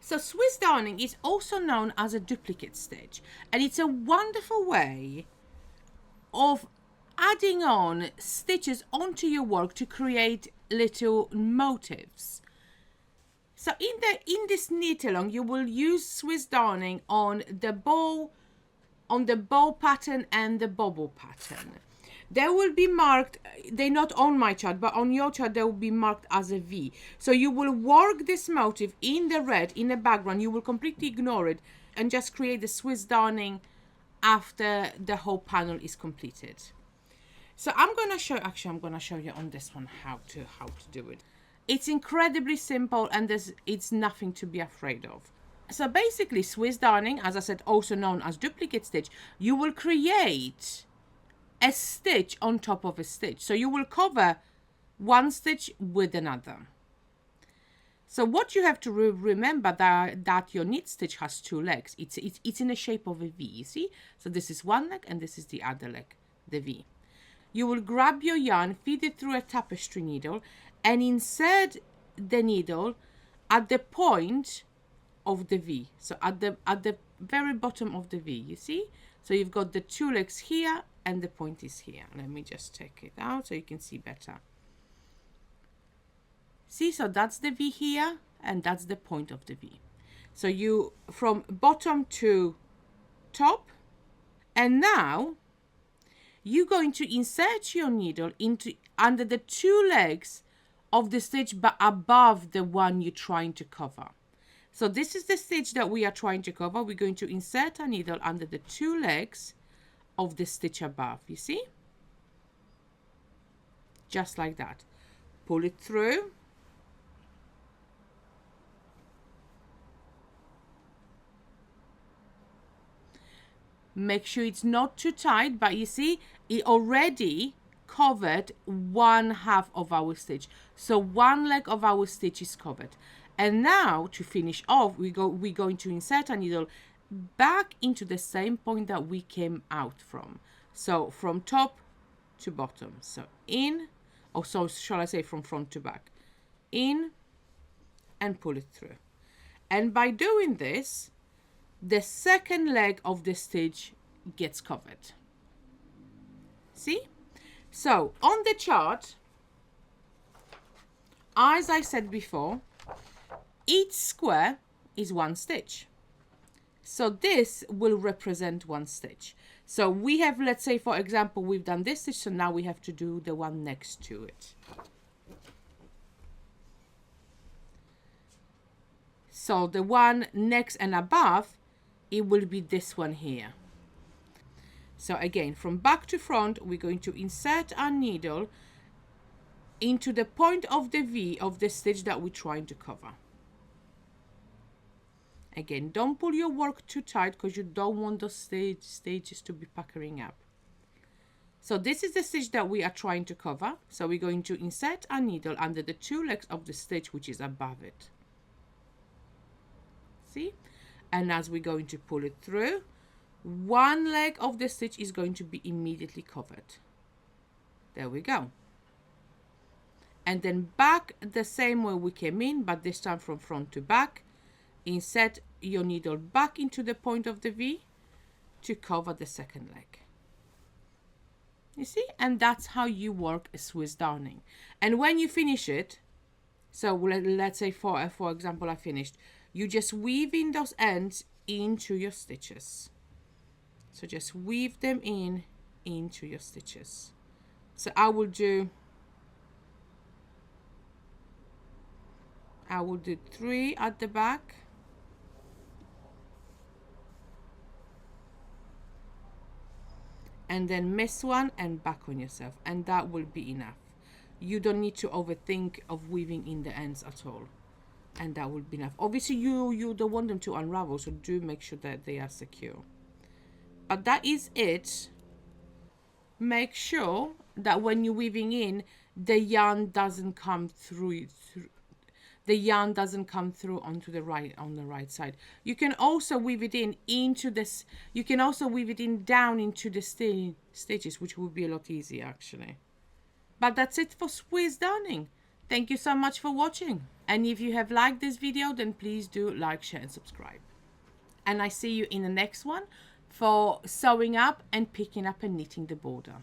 So Swiss darning is also known as a duplicate stitch, and it's a wonderful way of adding on stitches onto your work to create little motifs. So in this knit along, you will use Swiss darning on the bow pattern and the bobble pattern. They will be marked, they're not on my chart, but on your chart they will be marked as a V. So you will work this motif in the red, in the background, you will completely ignore it and just create the Swiss darning after the whole panel is completed. So I'm going to show you on this one how to do it. It's incredibly simple, and it's nothing to be afraid of. So basically, Swiss darning, as I said, also known as duplicate stitch, you will create a stitch on top of a stitch. So you will cover one stitch with another. So what you have to remember that your knit stitch has two legs. It's in the shape of a V, you see? So this is one leg and this is the other leg, the V. You will grab your yarn, feed it through a tapestry needle, and insert the needle at the point of the V. So at the very bottom of the V, you see? So you've got the two legs here and the point is here. Let me just take it out so you can see better. See, so that's the V here and that's the point of the V. So you from bottom to top, and now you're going to insert your needle under the two legs of the stitch but above the one you're trying to cover. So this is the stitch that we are trying to cover. We're going to insert a needle under the two legs of the stitch above, you see? Just like that. Pull it through. Make sure it's not too tight, but you see, it already covered one half of our stitch. So one leg of our stitch is covered. And now to finish off, we're going to insert a needle back into the same point that we came out from. So from top to bottom. So in, or so shall I say from front to back. In and pull it through. And by doing this, the second leg of the stitch gets covered. See? So on the chart, as I said before, each square is one stitch. So this will represent one stitch. So we have, let's say, for example, we've done this stitch, so now we have to do the one next to it. So the one next and above, it will be this one here. So again, from back to front, we're going to insert our needle into the point of the V of the stitch that we're trying to cover. Again, don't pull your work too tight because you don't want those stages to be puckering up. So this is the stitch that we are trying to cover. So we're going to insert our needle under the two legs of the stitch which is above it. See? And as we're going to pull it through, one leg of the stitch is going to be immediately covered. There we go. And then back the same way we came in, but this time from front to back. Insert your needle back into the point of the V to cover the second leg. You see? And that's how you work a Swiss darning. And when you finish it, so let's say for example I finished, you just weave in those ends into your stitches. So just weave them into your stitches. So I will do 3 at the back. And then miss one and back on yourself, and that will be enough. You don't need to overthink of weaving in the ends at all, and that will be enough. Obviously you don't want them to unravel, so do make sure that they are secure. But that is it. Make sure that when you're weaving in, the yarn doesn't come through the yarn doesn't come through onto the right, on the right side. You can also weave it in into this, you can also weave it in down into the stitches, which will be a lot easier actually. But that's it for Swiss darning. Thank you so much for watching, And if you have liked this video, then please do like, share and subscribe. And I see you in the next one for sewing up and picking up and knitting the border.